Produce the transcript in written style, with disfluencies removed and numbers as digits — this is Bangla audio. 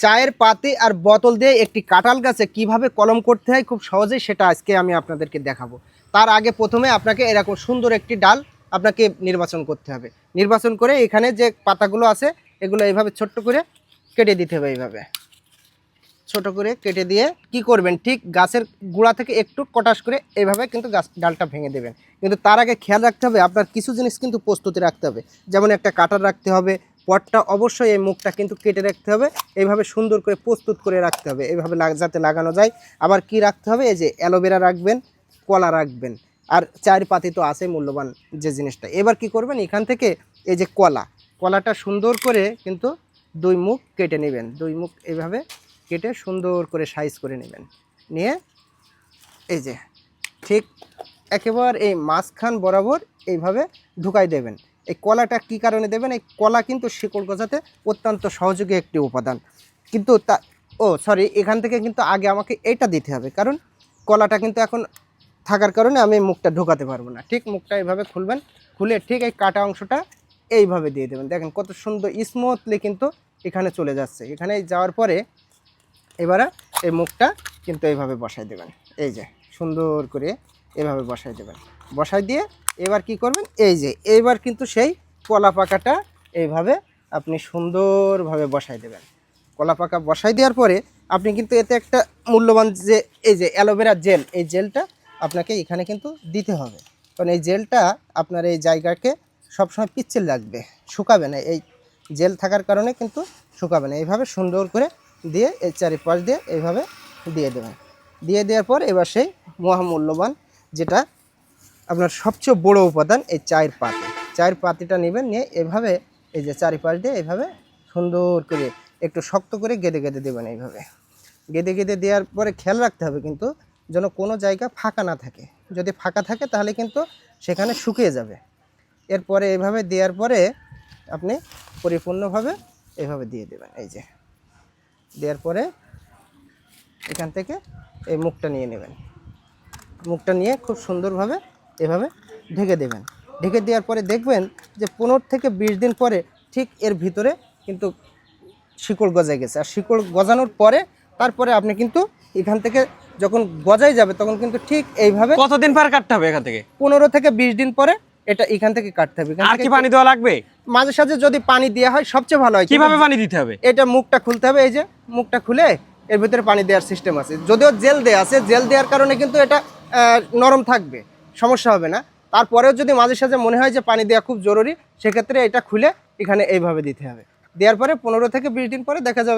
চায়ের পাতি আর বোতল দিয়ে একটি কাঁঠাল গাছে কিভাবে কলম করতে হয় খুব সহজেই সেটা আজকে আমি আপনাদেরকে দেখাবো। তার আগে প্রথমে আপনাকে এরকম সুন্দর একটি ডাল আপনাকে নির্বাচন করতে হবে। নির্বাচন করে এখানে যে পাতাগুলো আছে এগুলো এইভাবে ছোট্ট করে কেটে দিতে হবে। এইভাবে ছোট করে কেটে দিয়ে কি করবেন, ঠিক গাছের গোড়া থেকে একটু কটাস করে এইভাবে কিন্তু গাছ ডালটা ভেঙে দেবেন। কিন্তু তার আগে খেয়াল রাখতে হবে আপনার কিছু জিনিস কিন্তু প্রস্তুতি রাখতে হবে। যেমন একটা কাটার রাখতে হবে, পটটা অবশ্যই এই মুখটা কিন্তু কেটে রাখতে হবে, এইভাবে সুন্দর করে প্রস্তুত করে রাখতে হবে, এইভাবে যাতে লাগানো যায়। আবার কি রাখতে হবে, এই যে অ্যালোভেরা রাখবেন, কলা রাখবেন, আর চায়ের পাতি তো আছে মূল্যবান যে জিনিসটা। এবার কি করবেন, এখান থেকে এই যে কলাটা সুন্দর করে কিন্তু দুই মুখ কেটে নেবেন, দুই মুখ এইভাবে কেটে সুন্দর করে সাইজ করে নেবেন। নিয়ে এই যে ঠিক একেবারে এই মাঝখান বরাবর এইভাবে ঢুকাই দেবেন। এই কলাটা কি কারণে দেবেন, এই কলা কিন্তু শিকড় গজাতে অত্যন্ত সহযোগী একটি উপাদান। কিন্তু এখান থেকে কিন্তু আগে আমাকে এটা দিতে হবে, কারণ কলাটা কিন্তু এখন থাকার কারণে আমি মুখটা ঢোকাতে পারবো না। ঠিক মুখটা এইভাবে খুলবেন, খুলে ঠিক এই কাটা অংশটা এইভাবে দিয়ে দেবেন। দেখেন কত সুন্দর স্মুথলি কিন্তু এখানে চলে যাচ্ছে। এখানে যাওয়ার পরে এবারে এই মুখটা কিন্তু এইভাবে বসাই দেবেন, এই যে সুন্দর করে এভাবে বসাই দেবেন। বসাই দিয়ে এবার কি করবেন, এই যে এইবার কিন্তু সেই কলা পাকাটা এইভাবে আপনি সুন্দরভাবে বসাই দেবেন। কলা পাকা বসাই দেওয়ার পরে আপনি কিন্তু এতে একটা মূল্যবান যে এই যে অ্যালোভেরা জেল, এই জেলটা আপনাকে এখানে কিন্তু দিতে হবে। কারণ এই জেলটা আপনার এই জায়গাকে সবসময় পিচ্ছিল রাখবে, শুকাবে না। এই জেল থাকার কারণে কিন্তু শুকাবে না। এইভাবে সুন্দর করে দিয়ে এই চারিপাশ দিয়ে এইভাবে দিয়ে দেবেন। দিয়ে দেওয়ার পর এবার সেই মহামূল্যবান যেটা আপনার সবচেয়ে বড় উপাদান, এই চায়ের পাতিটা নেবেন, নিয়ে এভাবে এই যে চারিপাশ দিয়ে এইভাবে সুন্দর করে একটু শক্ত করে গেঁদে গেঁদে দেবেন। এইভাবে গেঁদে গেঁদে দেওয়ার পরে খেয়াল রাখতে হবে কিন্তু যেন কোনো জায়গা ফাঁকা না থাকে। যদি ফাঁকা থাকে তাহলে কিন্তু সেখানে শুকিয়ে যাবে। এরপরে এইভাবে দেওয়ার পরে আপনি পরিপূর্ণভাবে এইভাবে দিয়ে দেবেন। এই যে দেওয়ার পরে এখান থেকে এই মুখটা নিয়ে নেবেন। মুখটা নিয়ে খুব সুন্দরভাবে এভাবে ঢেকে দেবেন। ঢেকে দেওয়ার পরে দেখবেন যে 15 থেকে 20 দিন পরে ঠিক এর ভিতরে কিন্তু শিকড় গজায় গেছে। আর শিকড় গজানোর পরে তারপরে আপনি কিন্তু এখান থেকে যখন গজাই যাবে তখন কিন্তু ঠিক এইভাবে কতদিন পর কাটতে হবে এখান থেকে? 15 থেকে 20 দিন পরে এটা এখান থেকে কাটতে হবে। আর কি পানি দেওয়া লাগবে? মাঝে সাঝে যদি পানি দেওয়া হয় সবচেয়ে ভালো হয়। কিভাবে পানি দিতে হবে? এটা মুখটা খুলতে হবে, এই যে মুখটা খুলে এর ভিতরে পানি দেওয়ার সিস্টেম আছে। যদিও জেল দেওয়া আছে, জেল দেওয়ার কারণে কিন্তু এটা নরম থাকবে, সমস্যা হবে না। তারপরেও যদি মাঝে সাঝে মনে হয় যে পানি দেওয়া খুব জরুরি, সেক্ষেত্রে এটা খুলে এখানে এইভাবে দিতে হবে। দেওয়ার পরে 15 থেকে 20 দিন পরে দেখা যাবে